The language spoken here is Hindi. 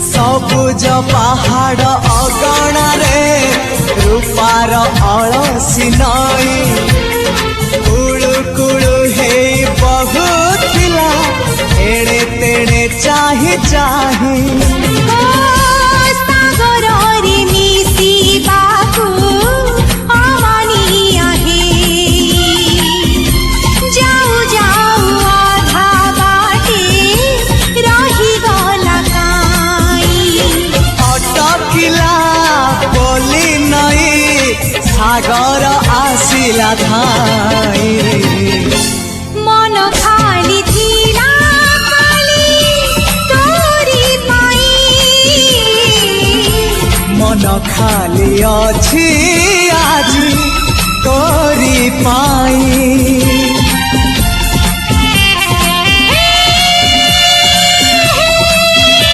सबुज पहाड़ अगणारे रूपार अलसी नई कुळु कुळु हे बहुथिला एड़े तेड़े चाही चाही सागर आसिला धाई मन खाली थिला खाली तोरी पाई मन खाली अछि आज तोरी पाई।